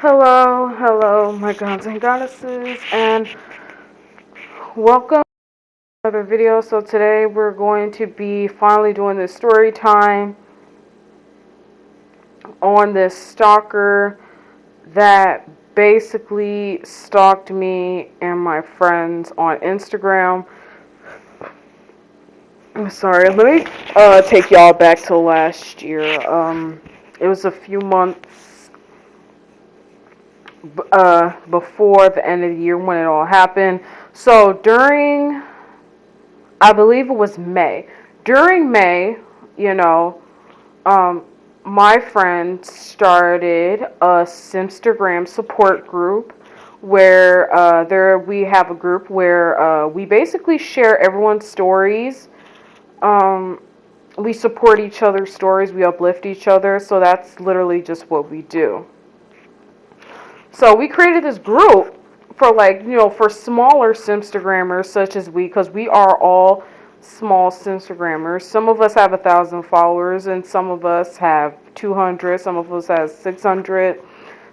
Hello, my gods and goddesses, and welcome to another video. So today we're going to be finally doing this story time on this stalker that basically stalked me and my friends on Instagram. I'm sorry, let me take y'all back to last year. It was a few months before the end of the year when it all happened. So during, I believe it was May. During May, you know, um, my friend started a Simstagram support group where there we have a group where we basically share everyone's stories. Um, we support each other's stories. We uplift each other. So that's literally just what we do. So we created this group for for smaller Simstagrammers such as we, because we are all small Simstagrammers. Some of us have 1,000 followers, and some of us have 200. Some of us have 600.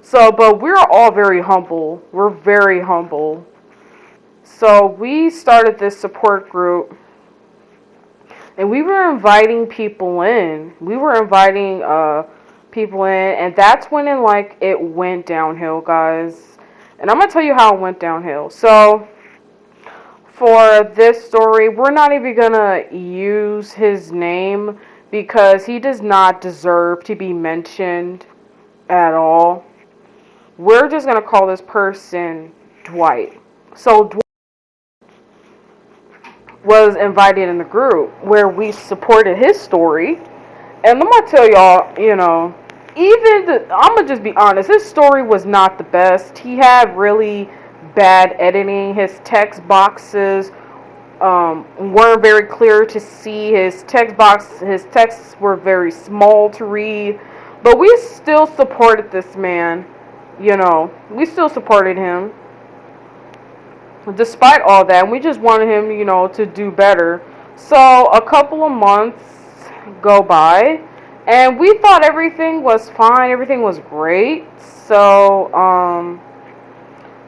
So, but we're all very humble. We're very humble. So we started this support group, and we were inviting people in. We were inviting people in, and that's when it went downhill, guys. And I'm gonna tell you how it went downhill. So for this story, we're not even gonna use his name because he does not deserve to be mentioned at all. We're just gonna call this person Dwight. So Dwight was invited in the group where we supported his story. And I'm gonna tell y'all, I'm gonna just be honest, his story was not the best. He had really bad editing. His text boxes weren't very clear to see. His texts were very small to read. But we still supported this man. We still supported him despite all that. And we just wanted him, to do better. So a couple of months go by, and we thought everything was fine, everything was great. So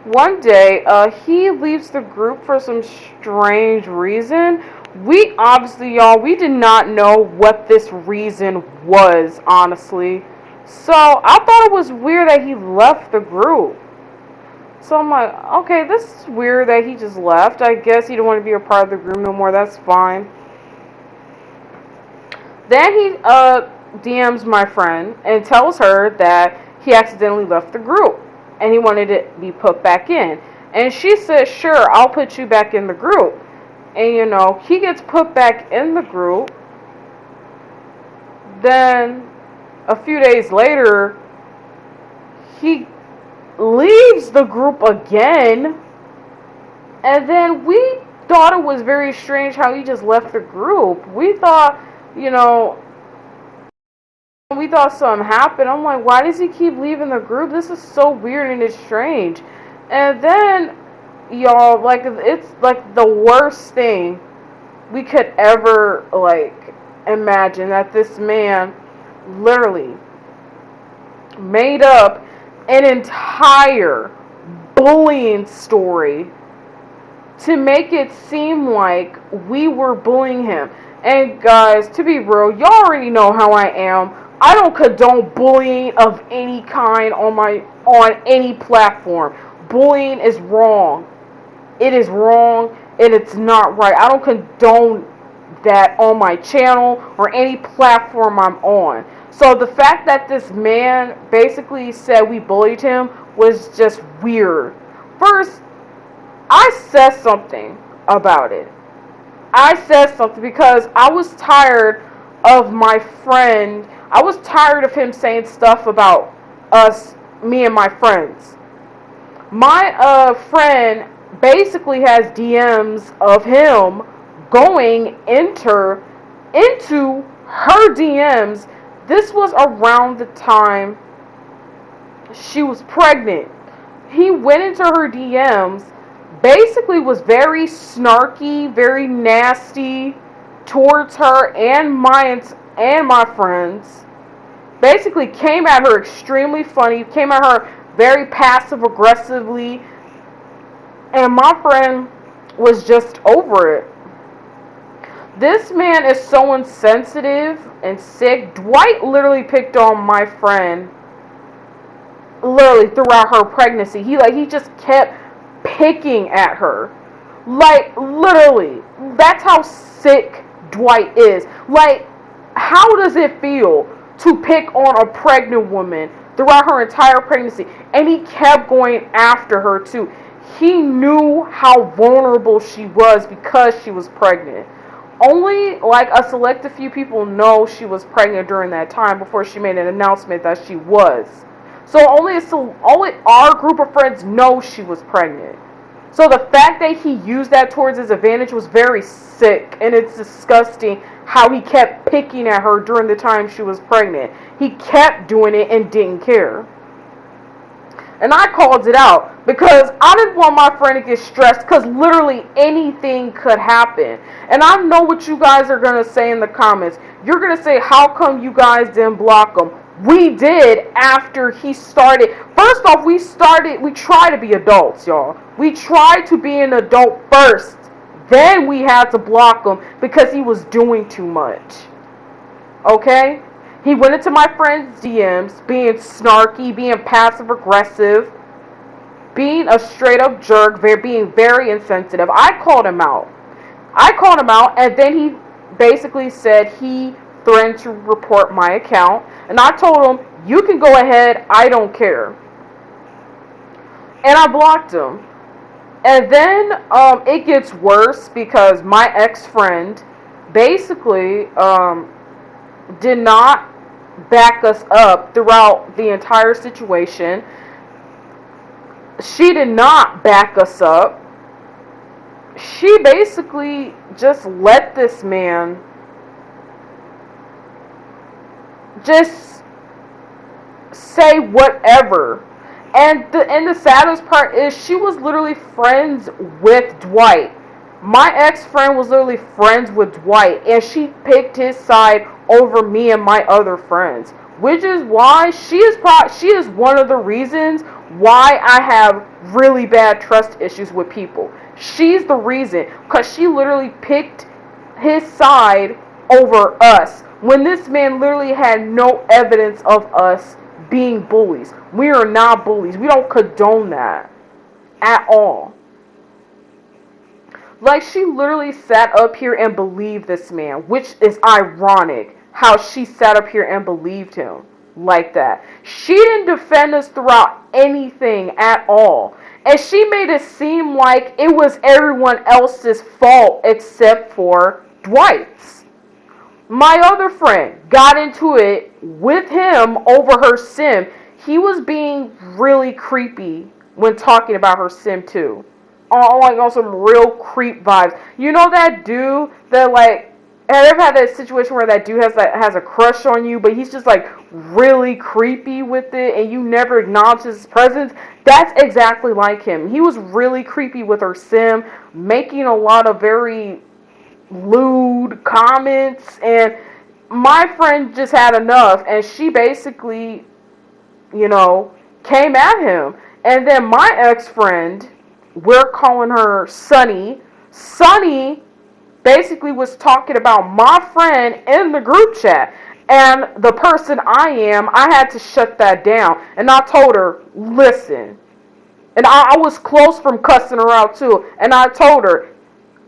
one day he leaves the group for some strange reason. We obviously, y'all, we did not know what this reason was, honestly. So I thought it was weird that he left the group. So I'm like, okay, this is weird that he just left. I guess he didn't want to be a part of the group no more. That's fine. Then he DMs my friend and tells her that he accidentally left the group and he wanted to be put back in. And she said, sure, I'll put you back in the group. And he gets put back in the group. Then a few days later, he leaves the group again. And then we thought it was very strange how he just left the group. We thought, we thought something happened. I'm like, why does he keep leaving the group? This is so weird and it's strange. And then, y'all, it's like the worst thing we could ever, imagine, that this man literally made up an entire bullying story to make it seem like we were bullying him. And guys, to be real, y'all already know how I am. I don't condone bullying of any kind on any platform. Bullying is wrong. It is wrong and it's not right. I don't condone that on my channel or any platform I'm on. So the fact that this man basically said we bullied him was just weird. First, I said something about it. I said something because I was tired of my friend. I was tired of him saying stuff about us, me and my friends. My friend basically has DMs of him going into her DMs. This was around the time she was pregnant. He went into her DMs, basically was very snarky, very nasty towards her and my friends. Basically came at her extremely funny, came at her very passive aggressively, and my friend was just over it. This man is so insensitive and sick. Dwight literally picked on my friend literally throughout her pregnancy. He just kept picking at her. Like literally. That's how sick Dwight is. Like, how does it feel to pick on a pregnant woman throughout her entire pregnancy? And he kept going after her too. He knew how vulnerable she was because she was pregnant. Only like a selected few people know she was pregnant during that time before she made an announcement that she was. So only our group of friends know she was pregnant. So the fact that he used that towards his advantage was very sick, and it's disgusting how he kept picking at her during the time she was pregnant. He kept doing it and didn't care. And I called it out because I didn't want my friend to get stressed because literally anything could happen. And I know what you guys are going to say in the comments. You're going to say, how come you guys didn't block him? We did after he started. First off, we tried to be adults, y'all. We tried to be an adult first. Then we had to block him because he was doing too much. Okay? He went into my friend's DMs, being snarky, being passive aggressive, being a straight up jerk, being very insensitive. I called him out. And then he basically said he threatened to report my account. And I told him, you can go ahead, I don't care. And I blocked him. And then it gets worse because my ex-friend basically did not back us up throughout the entire situation. She did not back us up. She basically just let this man just say whatever. And the saddest part is she was literally friends with Dwight. My ex-friend was literally friends with Dwight, and she picked his side over me and my other friends, which is why she is one of the reasons why I have really bad trust issues with people. She's the reason, because she literally picked his side over us when this man literally had no evidence of us being bullies. We are not bullies. We don't condone that at all. Like, she literally sat up here and believed this man, which is ironic how she sat up here and believed him like that. She didn't defend us throughout anything at all. And she made it seem like it was everyone else's fault except for Dwight's. My other friend got into it with him over her sim. He was being really creepy when talking about her sim too. On some real creep vibes. You know that dude that like, have you ever had that situation where that dude has a crush on you, but he's just like really creepy with it and you never acknowledge his presence? That's exactly like him. He was really creepy with her sim, making a lot of very lewd comments, and my friend just had enough, and she basically, came at him. And then my ex-friend, we're calling her Sunny. Sunny basically was talking about my friend in the group chat. And the person I had to shut that down. And I told her, listen. And I was close from cussing her out too. And I told her,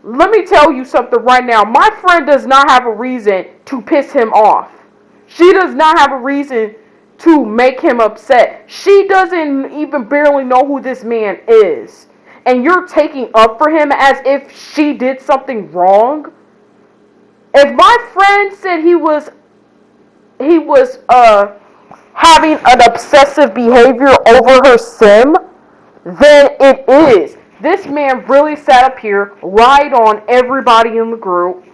let me tell you something right now. My friend does not have a reason to piss him off. She does not have a reason to make him upset. She doesn't even barely know who this man is. And you're taking up for him as if she did something wrong. If my friend said he was having an obsessive behavior over her sim, then it is. This man really sat up here, lied on everybody in the group,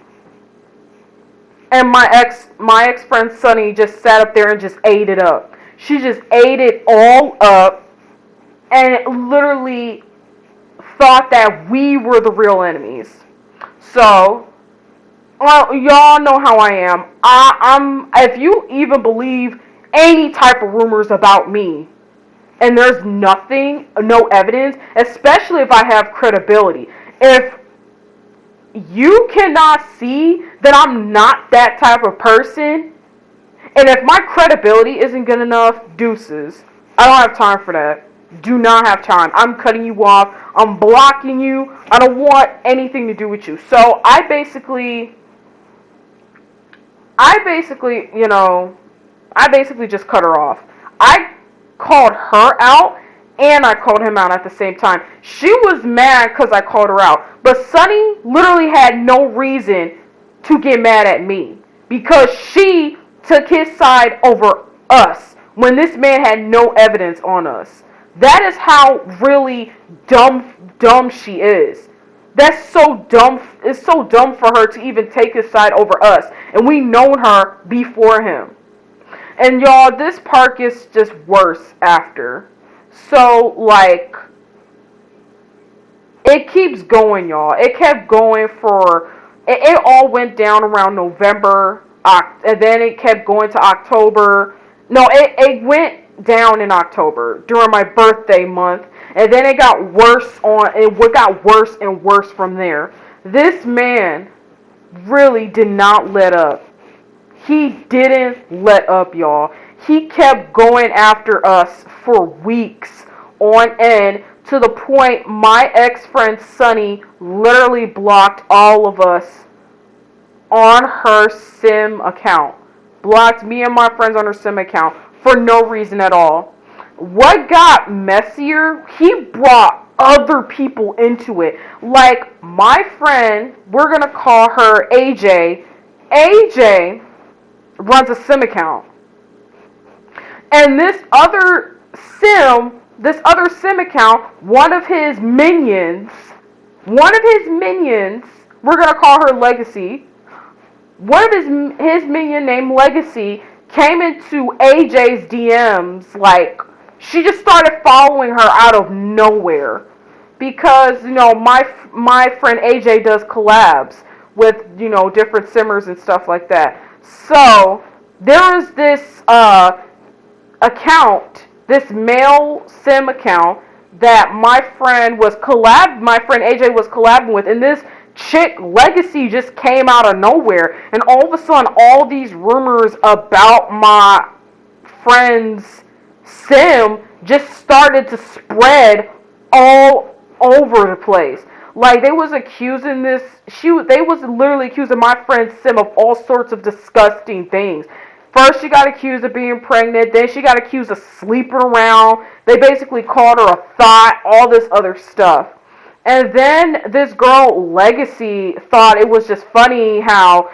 and my ex-friend Sunny just sat up there and just ate it up. She just ate it all up, and literally thought that we were the real enemies. So, well, y'all know how I am. I'm if you even believe any type of rumors about me, and there's nothing, no evidence, especially if I have credibility. If you cannot see that I'm not that type of person, and if my credibility isn't good enough, deuces. I don't have time for that. Do not have time. I'm cutting you off. I'm blocking you. I don't want anything to do with you. So I basically just cut her off. I called her out and I called him out at the same time. She was mad because I called her out. But Sunny literally had no reason to get mad at me because she took his side over us when this man had no evidence on us. That is how really dumb she is. That's so dumb. It's so dumb for her to even take his side over us. And we known her before him. And y'all, this part gets just worse after. So, like, it keeps going, y'all. It kept going for, it all went down around November, and then it kept going to October. No, it went down in October during my birthday month, and then it got worse it got worse and worse from there. This man really did not let up. He didn't let up, y'all. He kept going after us for weeks on end to the point my ex-friend Sunny literally blocked all of us on her Sim account. Blocked me and my friends on her Sim account for no reason at all. What got messier, he brought other people into it. Like my friend, we're going to call her AJ. AJ runs a Sim account. And this other Sim account, one of his minions, we're gonna call her Legacy. One of his minion named Legacy came into AJ's DMs. Like, she just started following her out of nowhere because my friend AJ does collabs with different simmers and stuff like that. So there is this account, this male sim account that my friend AJ was collabing with, and this chick Legacy just came out of nowhere, and all of a sudden all these rumors about my friend's sim just started to spread all over the place. Like, they was literally accusing my friend Sim of all sorts of disgusting things. First, she got accused of being pregnant. Then she got accused of sleeping around. They basically called her a thought, all this other stuff. And then this girl, Legacy, thought it was just funny how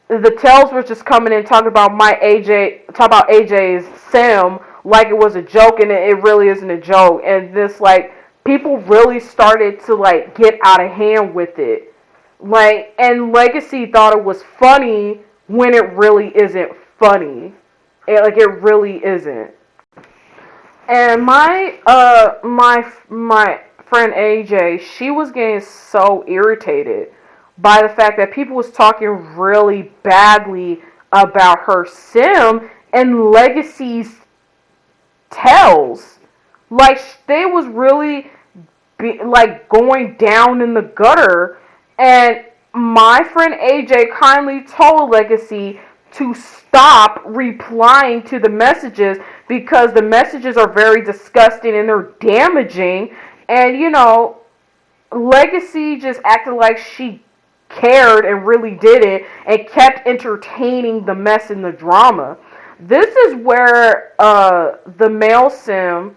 the tells were just coming in talking about AJ's Sim like it was a joke, and it really isn't a joke. And this, like, people really started to, like, get out of hand with it. Like, and Legacy thought it was funny when it really isn't funny. It really isn't. And my friend AJ, she was getting so irritated by the fact that people was talking really badly about her sim and Legacy's tells. Like, they was really going down in the gutter, and my friend AJ kindly told Legacy to stop replying to the messages because the messages are very disgusting and they're damaging. And Legacy just acted like she cared and really did it and kept entertaining the mess and the drama. This is where the male sim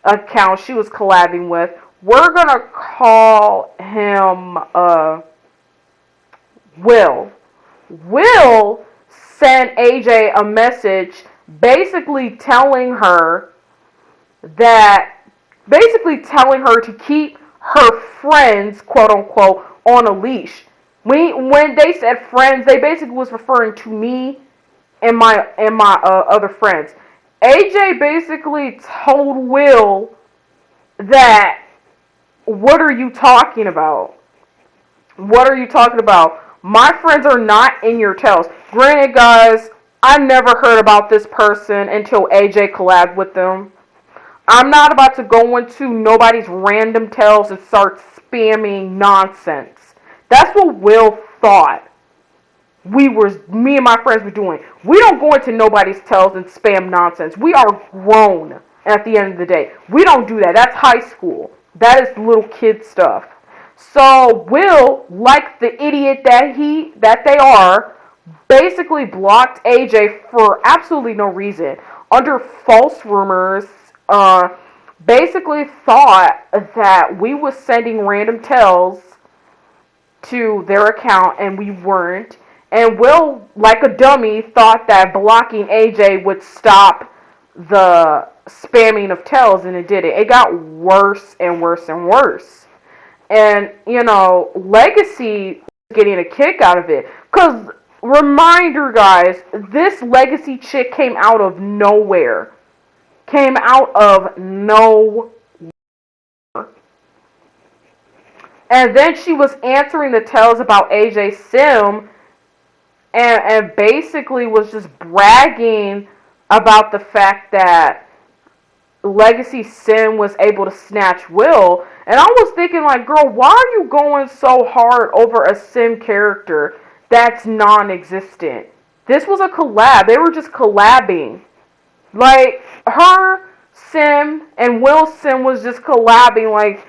account she was collabing with, we're gonna call him Will. Will sent AJ a message basically telling her to keep her friends, quote unquote, on a leash. When they said friends, they basically was referring to me and my other friends. AJ basically told Will that, what are you talking about? What are you talking about? My friends are not in your tells. Granted, guys, I never heard about this person until AJ collabed with them. I'm not about to go into nobody's random tells and start spamming nonsense. That's what Will thought me and my friends were doing. We don't go into nobody's tells and spam nonsense. We are grown at the end of the day. We don't do that. That's high school. That is little kid stuff. So Will, like the idiot that they are, basically blocked AJ for absolutely no reason. Under false rumors, basically thought that we was sending random tells to their account and we weren't. And Will, like a dummy, thought that blocking AJ would stop the spamming of tells, and it didn't. It got worse and worse and worse. And, Legacy was getting a kick out of it. Because, reminder, guys, this Legacy chick came out of nowhere. Came out of nowhere. And then she was answering the tells about AJ Sim and basically was just bragging about the fact that Legacy Sim was able to snatch Will. And I was thinking, like, girl, why are you going so hard over a Sim character that's non-existent? This was a collab. They were just collabing. Like, her Sim and Will Sim was just collabing. Like,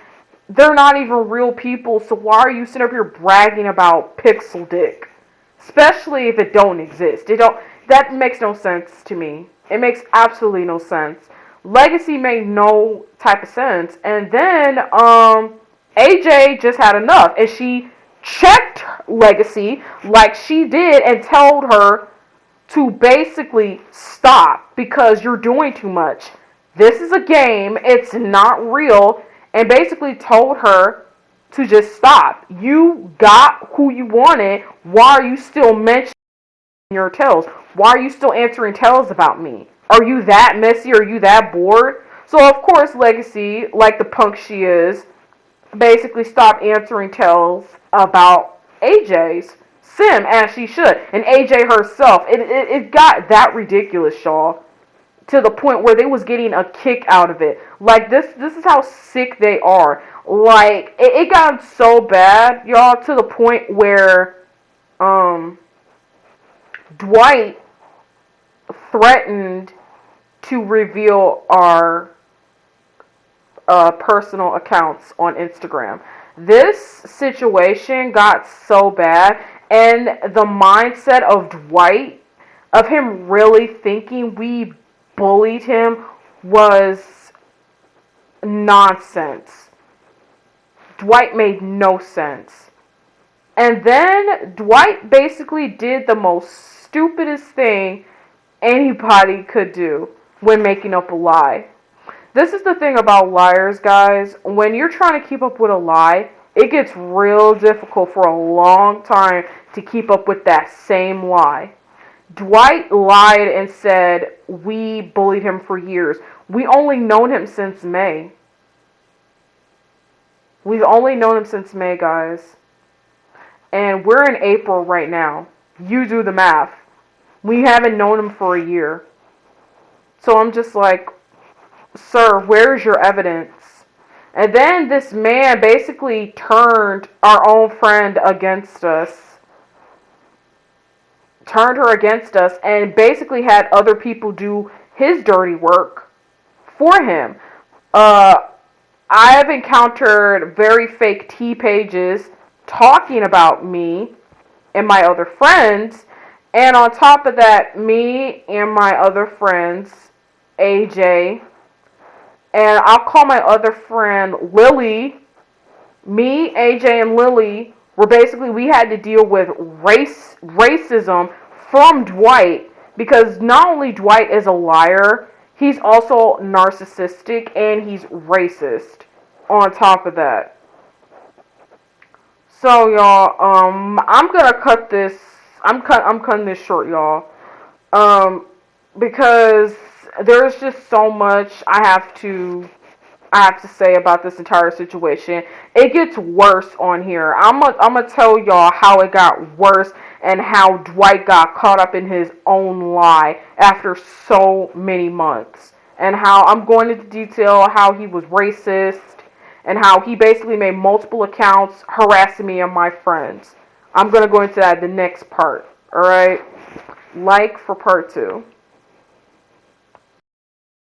they're not even real people, so why are you sitting up here bragging about pixel dick? Especially if it don't exist. That makes no sense to me. It makes absolutely no sense. Legacy made no type of sense. And then AJ just had enough. And she checked Legacy like she did and told her to basically stop because you're doing too much. This is a game. It's not real. And basically told her to just stop. You got who you wanted. Why are you still mentioning your tells? Why are you still answering tells about me? Are you that messy? Are you that bored? So of course Legacy, like the punk she is, basically stopped answering tells about AJ's Sim as she should. And AJ herself. It got that ridiculous, y'all. To the point where they was getting a kick out of it. Like, this is how sick they are. Like, it got so bad, y'all, to the point where Dwight threatened to reveal our personal accounts on Instagram. This situation got so bad, and the mindset of Dwight, of him really thinking we bullied him, was nonsense. Dwight made no sense. And then Dwight basically did the most stupidest thing anybody could do when making up a lie. This is the thing about liars, guys. When you're trying to keep up with a lie, it gets real difficult for a long time to keep up with that same lie. Dwight lied and said we bullied him for years. We only known him since May. We've only known him since May, guys. And we're in April right now. You do the math. We haven't known him for a year. So I'm just like, sir, where's your evidence? And then this man basically turned our own friend against us. Turned her against us and basically had other people do his dirty work for him. I have encountered very fake tea pages talking about me and my other friends. And on top of that, me and my other friends, AJ, and I'll call my other friend Lily. Me, AJ, and Lily we had to deal with racism from Dwight, because not only Dwight is a liar, he's also narcissistic and he's racist on top of that. So y'all, I'm gonna cut this. I'm cutting this short, y'all. Because there's just so much I have to say about this entire situation. It gets worse on here. I'm gonna tell y'all how it got worse and how Dwight got caught up in his own lie after so many months. and how I'm going into detail how he was racist and how he basically made multiple accounts harassing me and my friends. I'm going to go into that in the next part. Alright? Like for part 2.